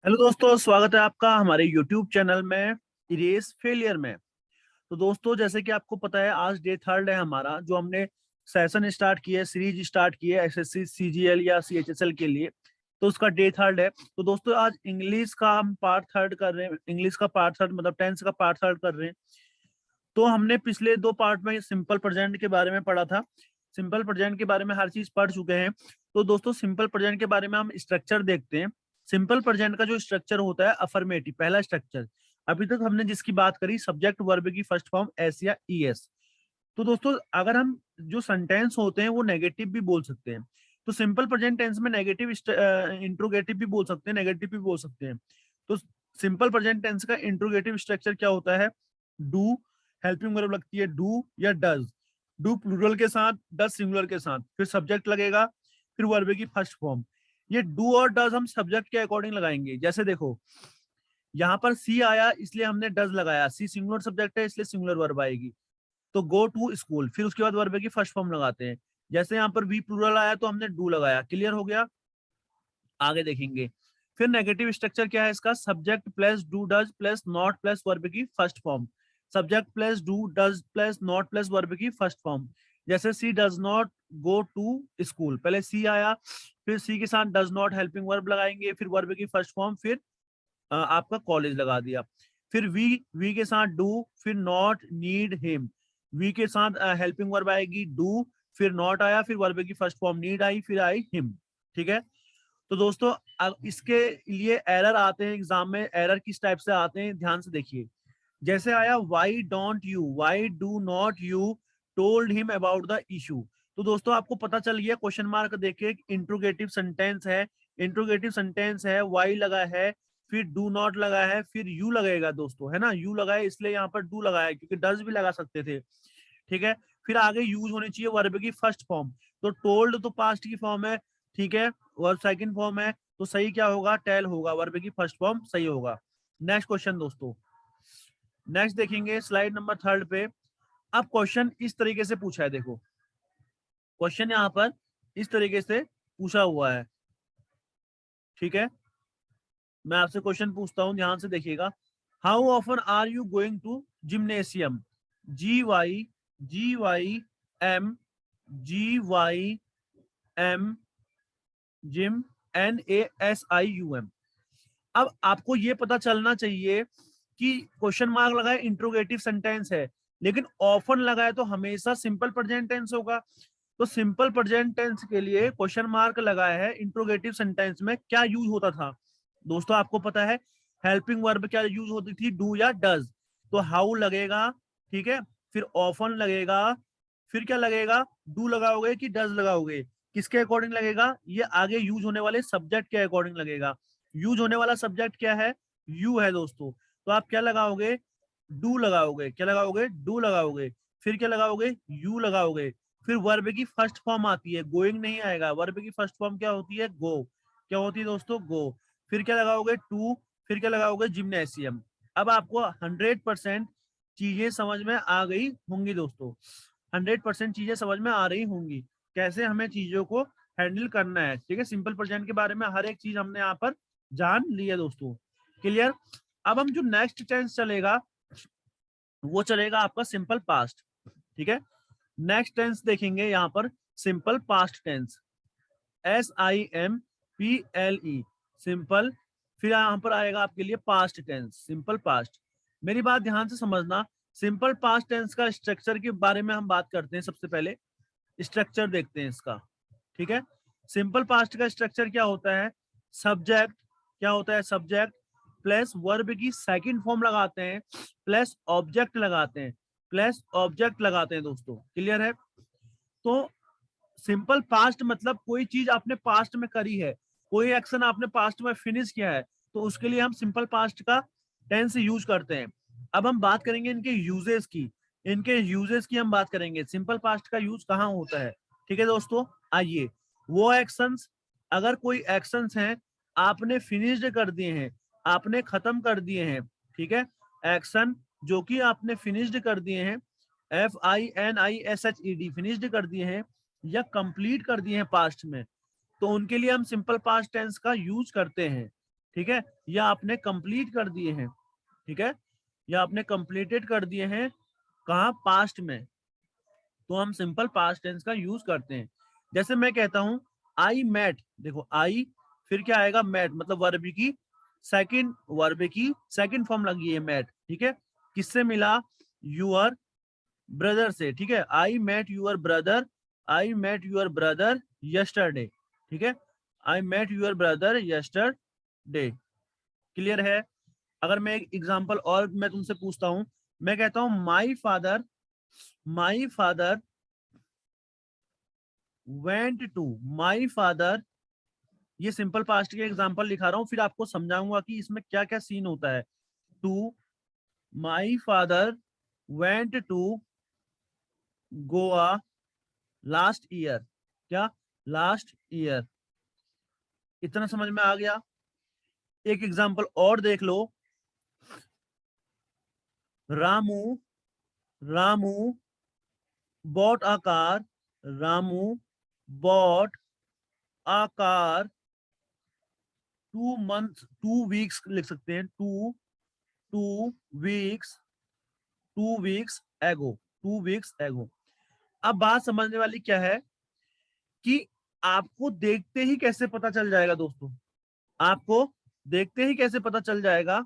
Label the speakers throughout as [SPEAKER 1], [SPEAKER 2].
[SPEAKER 1] Hello दोस्तों, स्वागत है आपका हमारे YouTube चैनल में इरेज फेलियर में। तो दोस्तों, जैसे कि आपको पता है, आज डे थर्ड है हमारा, जो हमने सेशन स्टार्ट किया है, सीरीज स्टार्ट की है एसएससी सीजीएल या सीएचएसएल के लिए। तो उसका डे थर्ड है। तो दोस्तों, आज इंग्लिश का हम पार्ट थर्ड कर रहे हैं। इंग्लिश का पार्ट थर्ड मतलब टेंस का पार्ट थर्ड कर रहे हैं। तो हमने पिछले दो पार्ट में सिंपल प्रेजेंट के बारे में पढ़ा था। सिंपल प्रेजेंट के बारे में हर चीज पढ़ चुके हैं। तो दोस्तों, सिंपल प्रेजेंट के बारे में हम स्ट्रक्चर देखते हैं। सिंपल प्रेजेंट का जो स्ट्रक्चर होता है, अफर्मेटिव पहला स्ट्रक्चर। अभी तक हमने जिसकी बात करी, सब्जेक्ट वर्ब की फर्स्ट फॉर्म एस या ईएस। तो दोस्तों, अगर हम जो सेंटेंस होते हैं वो नेगेटिव भी बोल सकते हैं। तो सिंपल प्रेजेंट टेंस में नेगेटिव इंट्रोगेटिव भी बोल सकते हैं, नेगेटिव भी बोल सकते हैं। तो सिंपल प्रेजेंट टेंस का इंट्रोगेटिव स्ट्रक्चर क्या होता है? डू, हेल्पिंग वर्ब लगती है डू या डज। डू प्लूरल के साथ, डज सिंगुलर के साथ, फिर सब्जेक्ट लगेगा, फिर वर्ब की फर्स्ट फॉर्म। ये डू और डज हम सब्जेक्ट के अकॉर्डिंग लगाएंगे। जैसे देखो, यहाँ पर सी आया इसलिए हमने डज लगाया, सी सिंगुलर सब्जेक्ट है इसलिए सिंगुलर वर्ब आएगी। तो गो टू स्कूल, फिर उसके बाद वर्ब की फर्स्ट फॉर्म लगाते हैं। जैसे यहाँ पर वी प्लूरल आया तो हमने डू लगाया। क्लियर हो गया? आगे देखेंगे। फिर नेगेटिव स्ट्रक्चर क्या है इसका? Subject plus do does plus not plus verb की first form. Subject plus do does plus not plus verb की फर्स्ट फॉर्म। जैसे she does not go to school, पहले सी आया, फिर सी के साथ डज नॉट हेल्पिंग वर्ब लगाएंगे, फिर वर्ब की फर्स्ट फॉर्म, फिर आपका कॉलेज लगा दिया। फिर वी के साथ डू, फिर नॉट नीड हिम। वी के साथ हेल्पिंग वर्ब आएगी डू, फिर नॉट आया, फिर वर्ब की फर्स्ट फॉर्म नीड आई, फिर आई हिम। ठीक है। तो दोस्तों, अब इसके लिए एरर आते हैं एग्जाम में। एरर किस टाइप से आते हैं, ध्यान से देखिए। जैसे आया why don't you, why do not you told him about the issue. तो दोस्तों, आपको पता चल गया, क्वेश्चन मार्क देखे, इंट्रोगेटिव सेंटेंस है। इंट्रोगेटिव सेंटेंस है, वाई लगा है, फिर डू नॉट लगा है, फिर यू लगेगा दोस्तों, है ना। यू लगाए इसलिए यहाँ पर डू लगाया, क्योंकि डज भी लगा सकते थे। ठीक है। फिर आगे यूज होनी चाहिए वर्ब की फर्स्ट फॉर्म। तो टोल्ड तो पास्ट की फॉर्म है, ठीक है, वर्ब सेकंड फॉर्म है, तो सही क्या होगा? टेल होगा, वर्ब की फर्स्ट फॉर्म सही होगा। नेक्स्ट क्वेश्चन दोस्तों, नेक्स्ट देखेंगे स्लाइड नंबर थर्ड पे। अब क्वेश्चन इस तरीके से पूछा है, देखो क्वेश्चन यहाँ पर इस तरीके से पूछा हुआ है। ठीक है, मैं आपसे क्वेश्चन पूछता हूं, ध्यान से देखिएगा। How often are you going to gymnasium? GYM, GYM, gym, NASIUM। अब आपको ये पता चलना चाहिए कि क्वेश्चन मार्क लगाए इंट्रोगेटिव सेंटेंस है, लेकिन ऑफन लगाए तो हमेशा सिंपल प्रेजेंट टेंस होगा। तो सिंपल प्रेजेंट टेंस के लिए क्वेश्चन मार्क लगाया है, इंट्रोगेटिव सेंटेंस में क्या यूज होता था दोस्तों? आपको पता है हेल्पिंग वर्ब क्या यूज होती थी? डू या डज। तो हाउ लगेगा, ठीक है, फिर ऑफन लगेगा, फिर क्या लगेगा? डू लगाओगे कि डज लगाओगे? किसके अकॉर्डिंग लगेगा? ये आगे यूज होने वाले सब्जेक्ट के अकॉर्डिंग लगेगा। यूज होने वाला सब्जेक्ट क्या है? यू है दोस्तों। तो आप क्या लगाओगे? डू लगाओगे। क्या लगाओगे? डू लगाओगे। फिर क्या लगाओगे? यू लगाओगे। फिर वर्ब की फर्स्ट फॉर्म आती है, गोइंग नहीं आएगा। वर्ब की फर्स्ट फॉर्म क्या होती है? गो। क्या होती है दोस्तों? गो। फिर क्या लगाओगे? टू। फिर क्या लगाओगे? जिम्नेशियम। अब आपको 100% चीजें समझ में आ गई होंगी दोस्तों। 100% चीजें समझ में आ रही होंगी, कैसे हमें चीजों को हैंडल करना है। ठीक है, सिंपल प्रेजेंट के बारे में हर एक चीज हमने यहाँ पर जान लिया दोस्तों। क्लियर? अब हम जो नेक्स्ट टेंस चलेगा वो चलेगा आपका सिंपल पास्ट। ठीक है, नेक्स्ट टेंस देखेंगे यहाँ पर, simple past tense, SIMPLE, simple. फिर यहाँ पर आएगा आपके लिए पास्ट टेंस, सिंपल पास्ट। मेरी बात ध्यान से समझना। सिंपल पास्ट टेंस का स्ट्रक्चर के बारे में हम बात करते हैं। सबसे पहले स्ट्रक्चर देखते हैं इसका। ठीक है, सिंपल पास्ट का स्ट्रक्चर क्या होता है? सब्जेक्ट, क्या होता है? सब्जेक्ट प्लस वर्ब की सेकंड फॉर्म लगाते हैं, प्लस ऑब्जेक्ट लगाते हैं, प्लस ऑब्जेक्ट लगाते हैं दोस्तों। क्लियर है? तो सिंपल पास्ट मतलब कोई चीज आपने पास्ट में करी है, कोई एक्शन आपने पास्ट में फिनिश किया है, तो उसके लिए हम सिंपल पास्ट का टेंस यूज करते हैं। अब हम बात करेंगे इनके यूजेस की। इनके यूजेस की हम बात करेंगे, सिंपल पास्ट का यूज कहाँ होता है। ठीक है दोस्तों, आइए। वो एक्शंस, अगर कोई एक्शंस हैं आपने फिनिश्ड कर दिए हैं, आपने खत्म कर दिए हैं, ठीक है, एक्शन जो कि आपने फिनिश्ड कर दिए हैं, FINISHED, फिनिश्ड कर दिए हैं या कंप्लीट कर दिए हैं पास्ट में, तो उनके लिए हम सिंपल पास्ट टेंस का यूज करते हैं। ठीक है, या आपने कंप्लीट कर दिए हैं, ठीक है, या आपने कंप्लीटेड कर दिए हैं, कहाँ, पास्ट में, तो हम सिंपल पास्ट टेंस का यूज करते हैं। जैसे मैं कहता हूं आई मेट, देखो आई फिर क्या आएगा, मेट, मतलब वर्ब की सेकंड फॉर्म लगी है मेट, ठीक है, किससे मिला, यूअर ब्रदर से, ठीक है, I met your brother, I met your brother yesterday, ठीक है, I met your brother yesterday. Clear है। अगर मैं एक एग्जांपल और मैं तुमसे पूछता हूं, मैं कहता हूं my father went to, my father, ये सिंपल पास्ट के एग्जांपल लिखा रहा हूं, फिर आपको समझाऊंगा कि इसमें क्या क्या सीन होता है। Two, my father went to Goa last year, क्या, लास्ट ईयर। इतना समझ में आ गया। एक एग्जांपल और देख लो, Ramu Ramu bought a car, Ramu bought a car 2 month 2 weeks लिख सकते हैं, टू वीक्स 2 वीक्स एगो, 2 वीक्स एगो। अब बात समझने वाली क्या है कि आपको देखते ही कैसे पता चल जाएगा दोस्तों, आपको देखते ही कैसे पता चल जाएगा,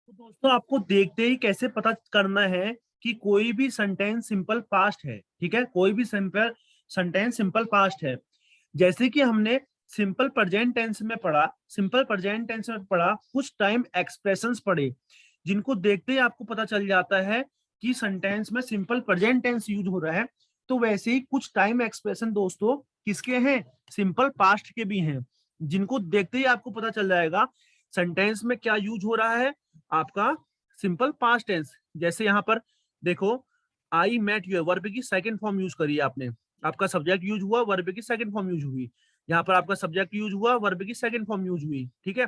[SPEAKER 1] तो दोस्तों आपको देखते ही कैसे पता करना है कि कोई भी सेंटेंस सिंपल पास्ट है, ठीक है, कोई भी सिंपल सेंटेंस सिंपल पास्ट है। जैसे कि हमने सिंपल प्रेजेंट टेंस में पढ़ा, सिंपल प्रेजेंट टेंस में पढ़ा, कुछ टाइम एक्सप्रेशंस पढ़े, जिनको देखते ही आपको पता चल जाता है कि सेंटेंस में सिंपल प्रेजेंट टेंस यूज हो रहा है। तो वैसे ही कुछ टाइम एक्सप्रेशन दोस्तों किसके हैं, सिंपल पास्ट के भी हैं, जिनको देखते ही आपको पता चल जाएगा सेंटेंस में क्या यूज हो रहा है, आपका सिंपल पास्ट टेंस। जैसे यहाँ पर देखो, आई मेट यू, वर्ब की सेकंड फॉर्म यूज करी आपने, आपका सब्जेक्ट यूज हुआ, वर्ब की सेकंड फॉर्म यूज हुई, यहाँ पर आपका सब्जेक्ट यूज हुआ, वर्ब की सेकंड फॉर्म यूज हुई, ठीक है।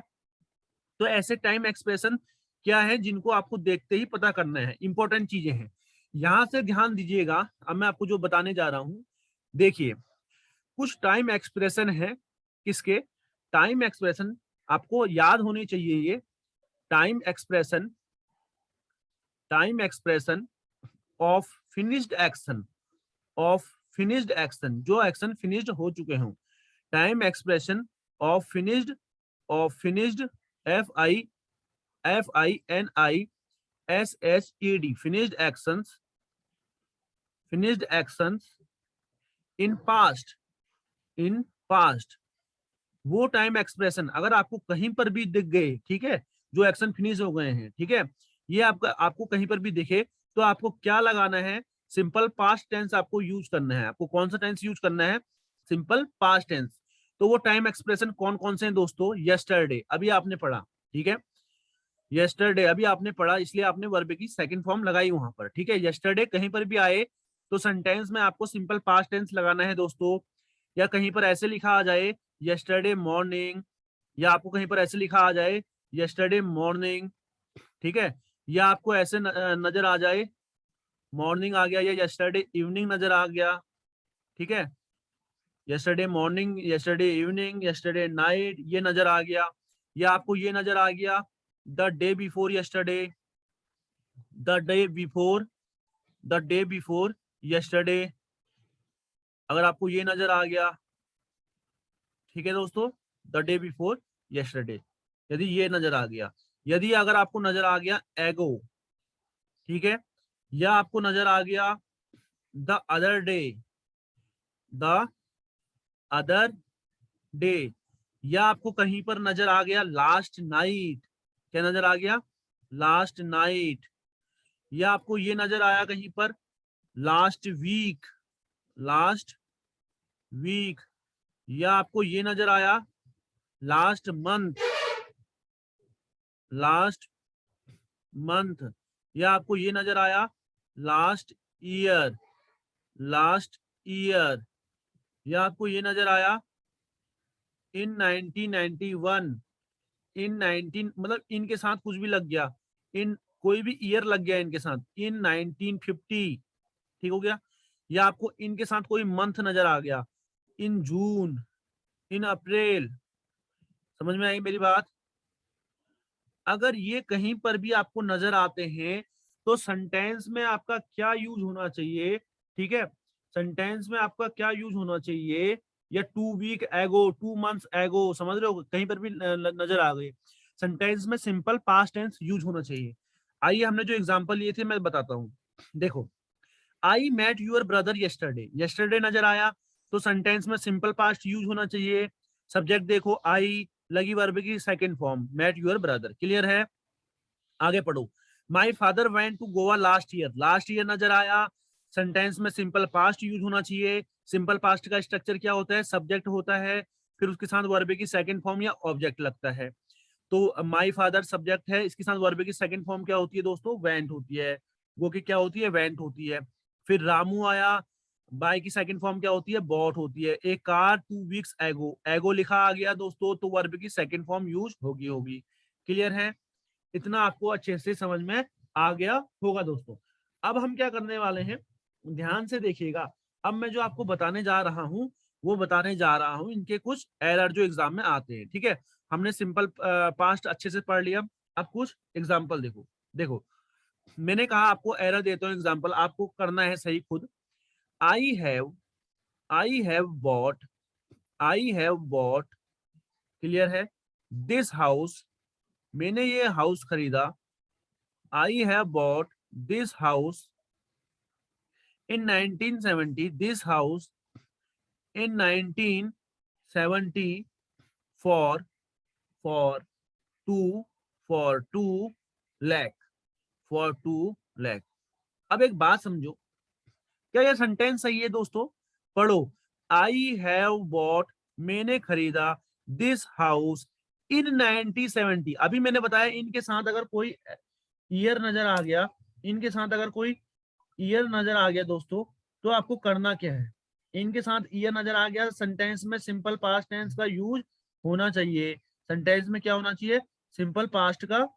[SPEAKER 1] तो ऐसे टाइम एक्सप्रेशन क्या है जिनको आपको देखते ही पता करना है, इंपॉर्टेंट चीजें हैं, यहां से ध्यान दीजिएगा। अब मैं आपको जो बताने जा रहा हूं, देखिए, कुछ टाइम एक्सप्रेशन है, किसके, टाइम एक्सप्रेशन आपको याद होनी चाहिए ये, time expression, time expression of finished action, of finished action, जो एक्शन फिनिश्ड हो चुके हों, time expression of finished, FINISHED, finished actions in past, in past. वो टाइम एक्सप्रेशन अगर आपको कहीं पर भी दिख गए, ठीक है, जो एक्शन फिनिश हो गए हैं, ठीक है, ये आपको कहीं पर भी दिखे, तो आपको क्या लगाना है, सिंपल पास्ट टेंस आपको यूज करना है। आपको कौन सा टेंस यूज करना है, सिंपल पास्ट टेंस। तो वो टाइम एक्सप्रेशन कौन कौन से हैं दोस्तों, यस्टरडे अभी आपने पढ़ा, ठीक है, यस्टरडे अभी आपने पढ़ा, इसलिए आपने वर्ब की सेकंड फॉर्म लगाई वहां पर, ठीक है। यस्टरडे कहीं पर भी आए तो सेंटेंस में आपको सिंपल पास्ट टेंस लगाना है दोस्तों। या कहीं पर ऐसे लिखा आ जाए यस्टरडे मॉर्निंग, या आपको कहीं पर ऐसे लिखा आ जाए यस्टरडे मॉर्निंग, ठीक है, या आपको ऐसे नजर आ जाए मॉर्निंग आ गया, या यस्टरडे इवनिंग नजर आ गया, ठीक है, yesterday morning, yesterday evening, yesterday night, ये नजर आ गया, या आपको ये नजर आ गया the day before yesterday, the day before, the day before yesterday, अगर आपको ये नजर आ गया, ठीक है दोस्तों, द डे बिफोर यस्टरडे, यदि ये नजर आ गया, यदि अगर आपको नजर आ गया एगो, ठीक है, या आपको नजर आ गया the other day, the other day, या आपको कहीं पर नजर आ गया लास्ट नाइट, क्या नजर आ गया, लास्ट नाइट, या आपको ये नजर आया कहीं पर लास्ट वीक, लास्ट वीक, या आपको ये नजर आया लास्ट मंथ, लास्ट मंथ, या आपको ये नजर आया लास्ट ईयर, लास्ट ईयर, या आपको ये नजर आया इन 1991, इन 19, मतलब इनके साथ कुछ भी लग गया, इन कोई भी ईयर लग गया इनके साथ, इन 1950, ठीक हो गया, या आपको इनके साथ कोई मंथ नजर आ गया, इन जून, इन अप्रैल। समझ में आई मेरी बात? अगर ये कहीं पर भी आपको नजर आते हैं तो सेंटेंस में आपका क्या यूज होना चाहिए? ठीक है, सेंटेंस में आपका क्या यूज होना चाहिए? या 2 वीक एगो, 2 मंथ्स एगो, समझ रहे हो? कहीं पर भी नजर आ गई, सेंटेंस में सिंपल पास्ट टेंस यूज होना चाहिए। आइए हमने जो एग्जांपल लिए थे मैं बताता हूँ। देखो, I met your brother yesterday, yesterday नजर आया तो सेंटेंस में सिंपल पास्ट यूज होना चाहिए। सब्जेक्ट देखो आई, लगी वर्ब की second form, met your brother. Clear है? आगे पढ़ो। My father went to Goa last year, last year नजर आया, सेंटेंस में सिंपल पास्ट यूज होना चाहिए। सिंपल पास्ट का स्ट्रक्चर क्या होता है? सब्जेक्ट होता है, फिर उसके साथ वर्ब की सेकंड फॉर्म या ऑब्जेक्ट लगता है। तो माई फादर सब्जेक्ट है, इसके साथ वर्ब की सेकंड फॉर्म क्या होती है दोस्तों? वेंट होती है। वो की क्या होती है? वेंट होती है। फिर रामू आया, बाय की सेकंड फॉर्म क्या होती है? बॉट होती है। एक कार 2 वीक्स एगो, एगो लिखा आ गया दोस्तों तो वर्ब की सेकंड फॉर्म यूज होगी। क्लियर है? इतना आपको अच्छे से समझ में आ गया होगा दोस्तों। अब हम क्या करने वाले हैं, ध्यान से देखिएगा। अब मैं जो आपको बताने जा रहा हूं वो बताने जा रहा हूं इनके कुछ एरर जो एग्जाम में आते हैं। ठीक है, हमने सिंपल पास्ट अच्छे से पढ़ लिया। अब कुछ एग्जाम्पल देखो। देखो, मैंने कहा आपको एरर देता हूँ एग्जाम्पल, आपको करना है सही खुद। I have, I have bought, I have bought, clear है, दिस हाउस, मैंने ये हाउस खरीदा। I have bought this house in 1970. This house in 1970 for for two for 2 lakh, for 2 lakh। अब एक बात समझो, क्या यह सेंटेंस सही है दोस्तों? पढ़ो। आई हैव बॉट, मैंने खरीदा, दिस हाउस इन 1970। अभी मैंने बताया इनके साथ अगर कोई ईयर नजर आ गया, इनके साथ अगर कोई ईयर नजर आ गया दोस्तों तो आपको करना क्या है? इनके साथ ईयर नजर आ गया, सेंटेंस में सिंपल पास्ट टेंस का यूज होना चाहिए। सेंटेंस में क्या होना चाहिए? सिंपल पास्ट का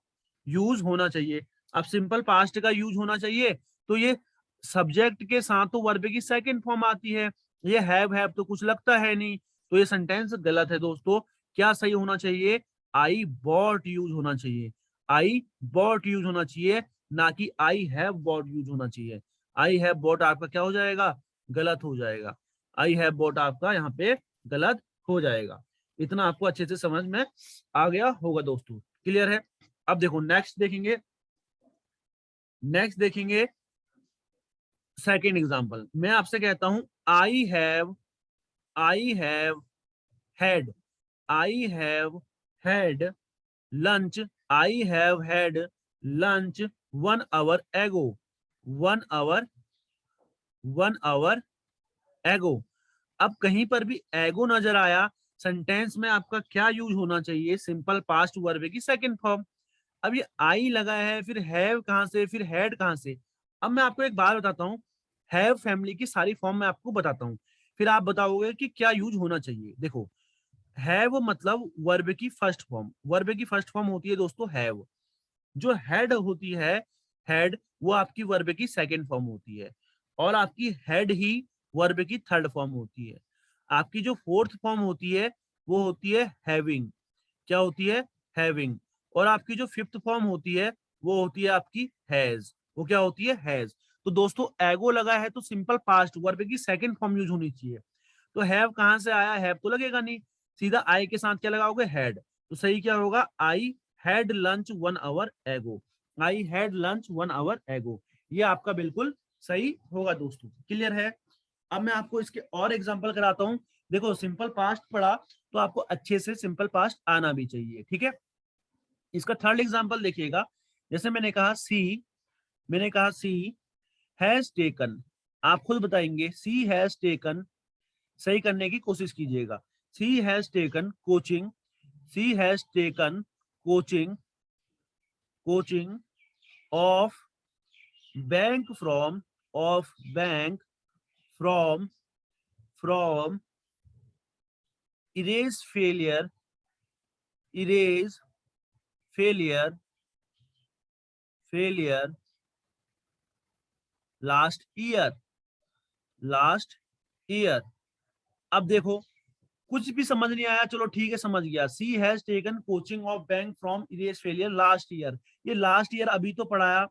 [SPEAKER 1] यूज होना चाहिए। अब सिंपल पास्ट का यूज होना चाहिए तो ये सब्जेक्ट के साथ तो वर्ब की सेकंड फॉर्म आती है, ये हैव तो कुछ लगता है नहीं, तो ये सेंटेंस गलत है दोस्तों। क्या सही होना चाहिए? आई बॉट यूज होना चाहिए, आई बॉट यूज होना चाहिए, ना कि आई हैव बॉट यूज होना चाहिए। आई हैव बॉट आपका क्या हो जाएगा? गलत हो जाएगा। आई हैव बॉट आपका यहाँ पे गलत हो जाएगा। इतना आपको अच्छे से समझ में आ गया होगा दोस्तों। क्लियर है? अब देखो नेक्स्ट देखेंगे, नेक्स्ट देखेंगे सेकेंड एग्जाम्पल। मैं आपसे कहता हूं I have had, I have had lunch, I have had lunch 1 hour एगो, 1 hour, 1 hour एगो। अब कहीं पर भी एगो नजर आया, सेंटेंस में आपका क्या यूज होना चाहिए? सिंपल पास्ट वर्ब की सेकंड फॉर्म। अब ये आई लगा है, फिर हैव कहां से, फिर हैड कहां से? अब मैं आपको एक बात बताता हूँ, हैव फैमिली की सारी फॉर्म मैं आपको बताता हूँ, फिर आप बताओगे कि क्या यूज होना चाहिए। देखो, हैव मतलब वर्ब की फर्स्ट फॉर्म, वर्ब की फर्स्ट फॉर्म होती है दोस्तों हैव। जो हेड होती है, हेड, वो आपकी वर्ब की सेकंड फॉर्म होती है, और आपकी हेड ही वर्ब की थर्ड फॉर्म होती है। आपकी जो फोर्थ फॉर्म होती है वो होती है हैविंग। क्या होती है? हैविंग। और आपकी जो फिफ्थ फॉर्म होती है वो होती है आपकी हैज। वो क्या होती है? हैज। तो दोस्तों एगो लगा है तो सिंपल पास्ट वर्ब की सेकंड फॉर्म यूज होनी चाहिए। तो हैव कहां से आया? हैव तो लगेगा नहीं, सीधा आई के साथ क्या लगाओगे? हैड। तो सही क्या होगा? आई हैड लंच 1 hour एगो, आई हैड लंच 1 hour एगो। ये आपका बिल्कुल सही होगा दोस्तों। क्लियर है? अब मैं आपको इसके और एग्जांपल कराता हूं। देखो, सिंपल पास्ट पढ़ा तो आपको अच्छे से सिंपल पास्ट आना भी चाहिए। ठीक है, इसका थर्ड एग्जांपल देखिएगा। जैसे मैंने कहा सी, मैंने कहा सी हैज टेकन, आप खुद बताएंगे सी हैज टेकन, सही करने की कोशिश कीजिएगा। She has taken coaching, she has taken coaching, coaching of bank from, of bank from, from erase failure, erase failure, failure last year, last year. अब देखो, कुछ भी समझ नहीं आया, चलो ठीक है समझ गया। She has taken coaching of bank from erase failure last year. ये लास्ट ईयर अभी तो पढ़ाया,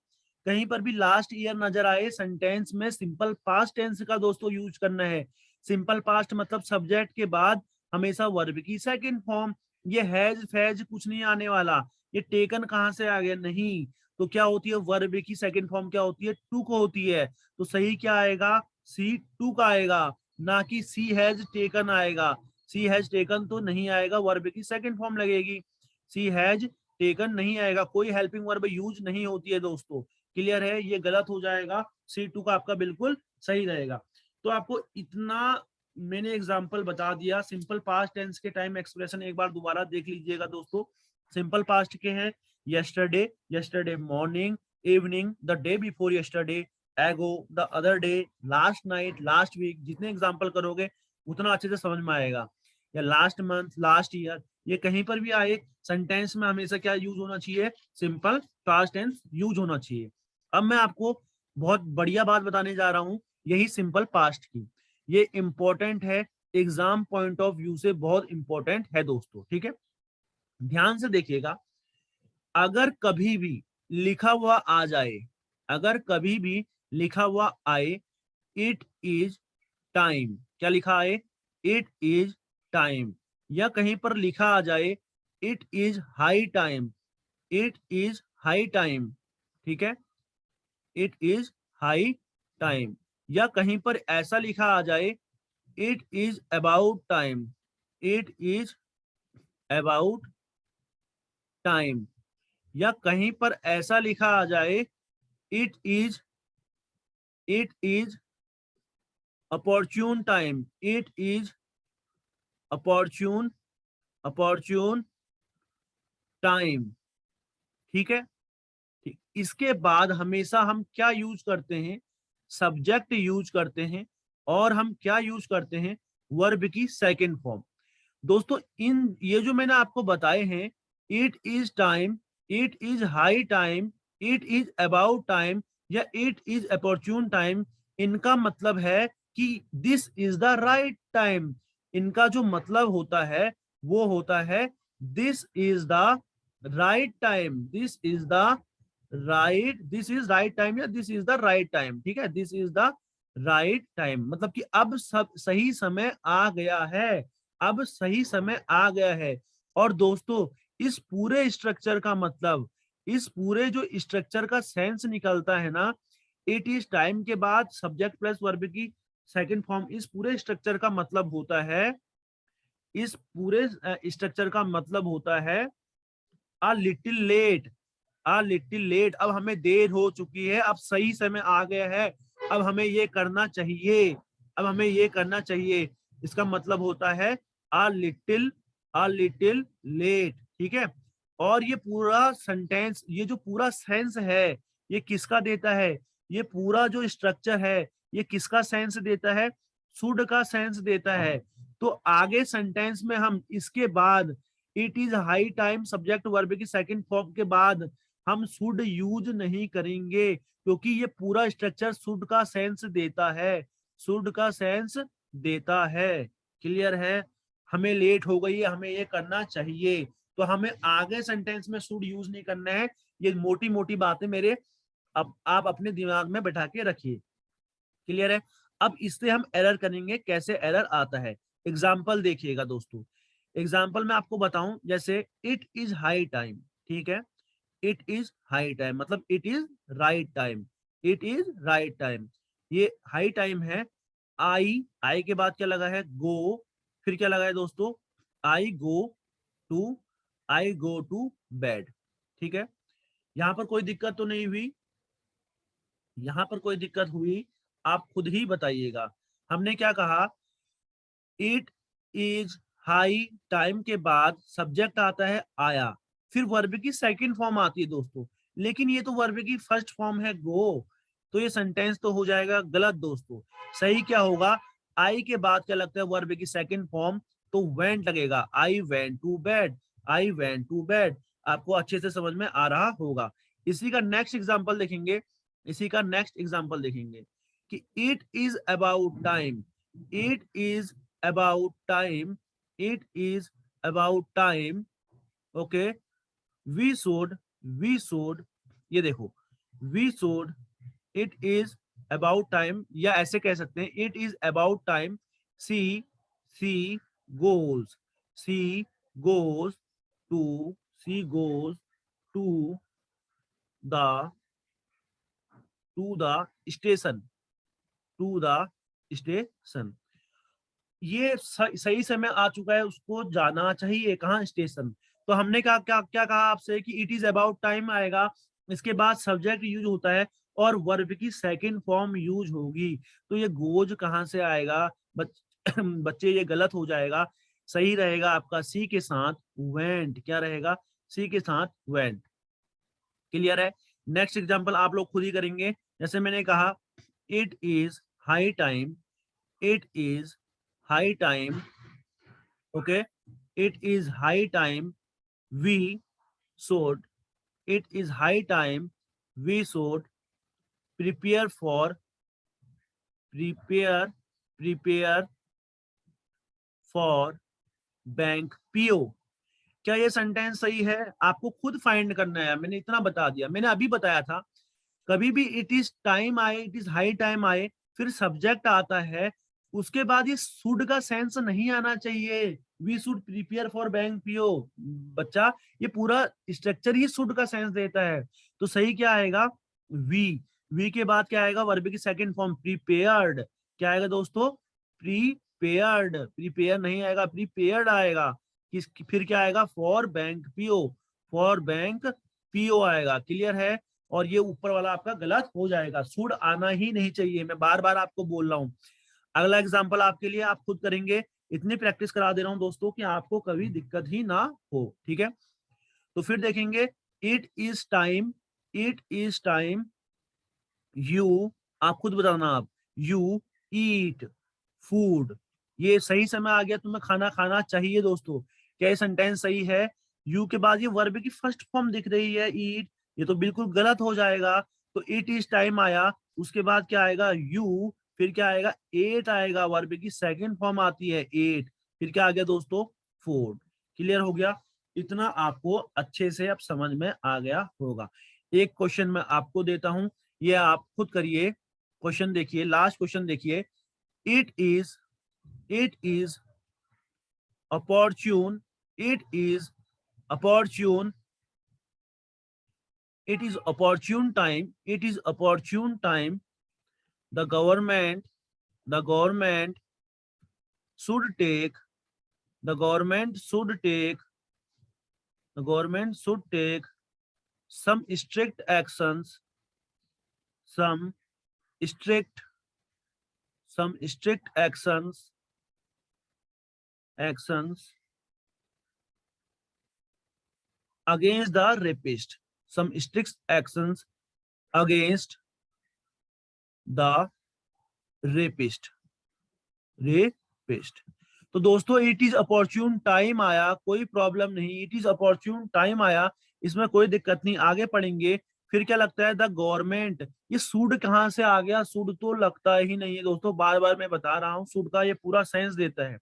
[SPEAKER 1] कहीं पर भी लास्ट ईयर नजर आए सेंटेंस में सिंपल पास्ट टेंस का दोस्तों यूज करना है। सिंपल पास्ट मतलब सब्जेक्ट के बाद हमेशा वर्ब की सेकंड फॉर्म। ये हैज फैज कुछ नहीं आने वाला। ये टेकन कहाँ से आ गया, नहीं तो क्या होती है वर्ब की सेकंड फॉर्म, क्या होती है टू को होती है। तो सही क्या आएगा, सी टू का आएगा, ना कि सी हैज टेकन आएगा। सी हैज टेकन तो नहीं आएगा, वर्ब की सेकंड फॉर्म लगेगी। सी हैज टेकन नहीं आएगा, कोई हेल्पिंग वर्ब यूज नहीं होती है दोस्तों। क्लियर है, ये गलत हो जाएगा, सी टू का आपका बिल्कुल सही रहेगा। तो आपको इतना मैंने एग्जांपल बता दिया। सिंपल पास्ट टेंस के टाइम एक्सप्रेशन एक बार दोबारा देख लीजिएगा दोस्तों। सिंपल पास्ट के हैं yesterday, yesterday morning, evening, the day before yesterday, ago, the other day, last night, last week। जितने एग्जांपल करोगे उतना अच्छे से समझ में आएगा। या लास्ट मंथ, लास्ट ईयर, ये कहीं पर भी आए सेंटेंस में हमेशा क्या यूज होना चाहिए, सिंपल पास्ट टेंस यूज होना चाहिए। अब मैं आपको बहुत बढ़िया बात बताने जा रहा हूं, यही सिंपल पास्ट की। ये इंपॉर्टेंट है, एग्जाम पॉइंट ऑफ व्यू से बहुत इंपॉर्टेंट है दोस्तों, ठीक है। ध्यान से देखिएगा, अगर कभी भी लिखा हुआ आ जाए, अगर कभी भी लिखा हुआ आए इट इज टाइम, क्या लिखा आए, इट इज टाइम, या कहीं पर लिखा आ जाए it is high time, it is high time, ठीक है, इट इज हाई टाइम, या कहीं पर ऐसा लिखा आ जाए it is about time, it is about time, या कहीं पर ऐसा लिखा आ जाए it is opportune time, it is opportune time, ठीक है। ठीक, इसके बाद हमेशा हम क्या यूज करते हैं, सब्जेक्ट यूज करते हैं, और हम क्या यूज करते हैं, वर्ब की सेकंड फॉर्म। दोस्तों इन ये जो मैंने आपको बताए हैं, it is time, it is high time, it is about time, या इट इज अपॉर्चून टाइम, इनका मतलब है कि this is the right time. इनका जो मतलब होता है वो होता है this is the right time, this is the this is right time, या this is the right time, ठीक है, this is the right time, मतलब कि अब सब सही समय आ गया है, अब सही समय आ गया है। और दोस्तों इस पूरे स्ट्रक्चर का मतलब, इस पूरे जो स्ट्रक्चर का सेंस निकलता है ना, इट इज टाइम के बाद सब्जेक्ट प्लस वर्ब की सेकंड फॉर्म, इस पूरे स्ट्रक्चर का मतलब होता है, इस पूरे स्ट्रक्चर का मतलब होता है a little late, a little late. अब हमें देर हो चुकी है, अब सही समय आ गया है, अब हमें ये करना चाहिए, अब हमें ये करना चाहिए। इसका मतलब होता है अ लिटिल लेट, ठीक है। और ये पूरा सेंटेंस, ये जो पूरा सेंस है, ये किसका देता है, ये पूरा जो स्ट्रक्चर है ये किसका सेंस देता है, शुड का सेंस देता है। तो आगे सेंटेंस में हम इसके बाद it is high time subject verb की सेकंड फॉर्म के बाद हम शुड यूज नहीं करेंगे, क्योंकि ये पूरा स्ट्रक्चर शुड का सेंस देता है, शुड का सेंस देता है। क्लियर है, हमें लेट हो गई है, हमें ये करना चाहिए, तो हमें आगे सेंटेंस में शुड यूज नहीं करना है। ये मोटी मोटी बातें मेरे अब आप अपने दिमाग में बैठा के रखिए। क्लियर है। अब इससे हम एरर करेंगे, कैसे एरर आता है, एग्जाम्पल देखिएगा दोस्तों। एग्जाम्पल मैं आपको बताऊं, जैसे इट इज हाई टाइम, ठीक है, इट इज हाई टाइम मतलब it is right time, it is right time, ये हाई टाइम है। आई के बाद क्या लगा है, गो, फिर क्या लगा है दोस्तों, I go to, I go to bed, ठीक है। यहाँ पर कोई दिक्कत तो नहीं हुई, यहाँ पर कोई दिक्कत हुई आप खुद ही बताइएगा। हमने क्या कहा, इट इज हाई टाइम के बाद सब्जेक्ट आता है आया, फिर वर्ब की सेकंड फॉर्म आती है दोस्तों, लेकिन ये तो वर्ब की फर्स्ट फॉर्म है गो, तो ये सेंटेंस तो हो जाएगा गलत दोस्तों। सही क्या होगा, आई के बाद क्या लगता है वर्ब की सेकंड फॉर्म, तो वेंट लगेगा, I went to bed, I went to bed. आपको अच्छे से समझ में आ रहा होगा। इसी का नेक्स्ट एग्जांपल देखेंगे, इसी का नेक्स्ट एग्जांपल देखेंगे कि it is about time, it is about time, it is about time, okay, we should, ये देखो, we should, it is about time, या ऐसे कह सकते हैं it is about time she goes, she goes to, she goes to the, station, to the station, ये सही समय आ चुका है, उसको जाना चाहिए कहाँ, स्टेशन। तो हमने क्या क्या क्या कहा आपसे कि इट इज अबाउट टाइम आएगा, इसके बाद सब्जेक्ट यूज होता है और वर्ब की सेकंड फॉर्म यूज होगी। तो ये गोज कहाँ से आएगा बच्चे, ये गलत हो जाएगा। सही रहेगा आपका सी के साथ वेंट। क्या रहेगा? सी के साथ वेंट। क्लियर है? नेक्स्ट एग्जांपल आप लोग खुद ही करेंगे। जैसे मैंने कहा it is high time, it is high time, okay, it is high time we should, it is high time we should prepare for, prepare for bank PO. क्या ये सेंटेंस सही है? आपको खुद फाइंड करना है, मैंने इतना बता दिया, मैंने अभी बताया था। कभी भी इट इज टाइम आए, इट इज हाई टाइम आए, फिर सब्जेक्ट आता है, उसके बाद ये शुड का सेंस नहीं आना चाहिए। We should prepare for bank PO. बच्चा, ये पूरा स्ट्रक्चर ही शुड का सेंस देता है। तो सही क्या आएगा? वी के बाद क्या आएगा? वर्ब की सेकंड फॉर्म प्रिपेयर्ड। क्या आएगा दोस्तों? प्रीपेयर्ड। प्रिपेयर नहीं आएगा, प्रीपेयर्ड आएगा। फिर क्या आएगा? For bank PO, for bank PO आएगा। क्लियर है? और ये ऊपर वाला आपका गलत हो जाएगा, शुड आना ही नहीं चाहिए। मैं बार बार आपको बोल रहा हूँ। अगला एग्जांपल आपके लिए आप खुद करेंगे, इतनी प्रैक्टिस करा दे रहा हूं दोस्तों कि आपको कभी दिक्कत ही ना हो। ठीक है? तो फिर देखेंगे it is time, it is time you, आप खुद बताना, आप यू ईट फूड। ये सही समय आ गया, तुम्हें खाना खाना चाहिए दोस्तों। क्या ये सेंटेंस सही है? यू के बाद ये वर्ब की फर्स्ट फॉर्म दिख रही है ईट, ये तो बिल्कुल गलत हो जाएगा। तो इट इज टाइम आया, उसके बाद क्या आएगा? यू, फिर क्या आएगा? एट आएगा, वर्ब की सेकंड फॉर्म आती है एट, फिर क्या आ गया दोस्तों? फूड। क्लियर हो गया? इतना आपको अच्छे से अब समझ में आ गया होगा। एक क्वेश्चन मैं आपको देता हूं, ये आप खुद करिए। क्वेश्चन देखिए, लास्ट क्वेश्चन देखिए। It is opportune, it is opportune, it is opportune time, it is opportune time, the government should take, the government should take, the government should take some strict actions, some strict actions against the rapist, some strict actions against the rapist। तो दोस्तों it is opportune time आया, कोई problem नहीं, it is opportune time आया, इसमें कोई दिक्कत नहीं। आगे पढ़ेंगे। फिर क्या लगता है? द गवर्नमेंट, ये सूड कहाँ से आ गया? सूड तो लगता ही नहीं है दोस्तों, बार बार मैं बता रहा हूँ, सूड का ये पूरा सेंस देता है।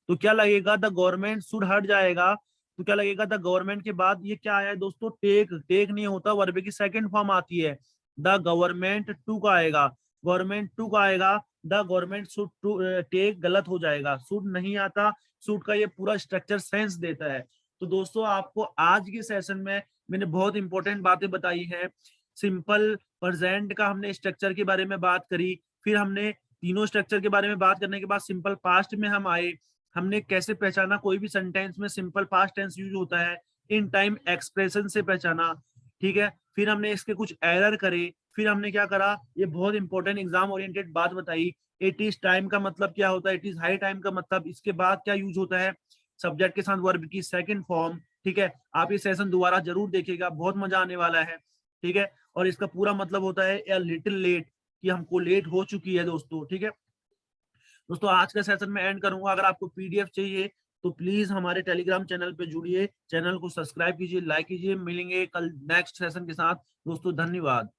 [SPEAKER 1] तो क्या लगेगा? द गवर्नमेंट शुड हट जाएगा, तो क्या लगेगा? द गवर्नमेंट के बाद ये क्या आया दोस्तों? टेक। टेक नहीं होता, वर्ब की सेकंड फॉर्म आती है। द गवर्नमेंट टू का आएगा, गवर्नमेंट टू का आएगा, the government should to take गलत हो जाएगा, शुड नहीं आता। शुड का ये पूरा स्ट्रक्चर सेंस देता है। तो दोस्तों आपको आज के सेशन में मैंने बहुत इंपॉर्टेंट बातें बताई है। सिंपल प्रेजेंट का हमने स्ट्रक्चर के बारे में बात करी, फिर हमने तीनों स्ट्रक्चर के बारे में बात करने के बाद सिंपल पास्ट में हम आए, हमने कैसे पहचाना कोई भी सेंटेंस में सिंपल पास्ट टेंस यूज होता है, इन टाइम एक्सप्रेशन से पहचाना। ठीक है? फिर हमने इसके कुछ एरर करे, फिर हमने क्या करा, ये बहुत इंपॉर्टेंट एग्जाम ओरिएंटेड बात बताई। इट इज टाइम का मतलब क्या होता है, इट इज हाई टाइम का मतलब, इसके बाद क्या यूज होता है, सब्जेक्ट के साथ वर्ब की सेकंड फॉर्म। ठीक है? आप ये सेशन दोबारा जरूर देखिएगा, बहुत मजा आने वाला है। ठीक है? और इसका पूरा मतलब होता है ए लिटिल लेट, कि हमको लेट हो चुकी है दोस्तों। ठीक है दोस्तों, आज का सेशन में एंड करूंगा। अगर आपको पीडीएफ चाहिए तो प्लीज हमारे टेलीग्राम चैनल पे जुड़िए, चैनल को सब्सक्राइब कीजिए, लाइक कीजिए। मिलेंगे कल नेक्स्ट सेशन के साथ दोस्तों। धन्यवाद।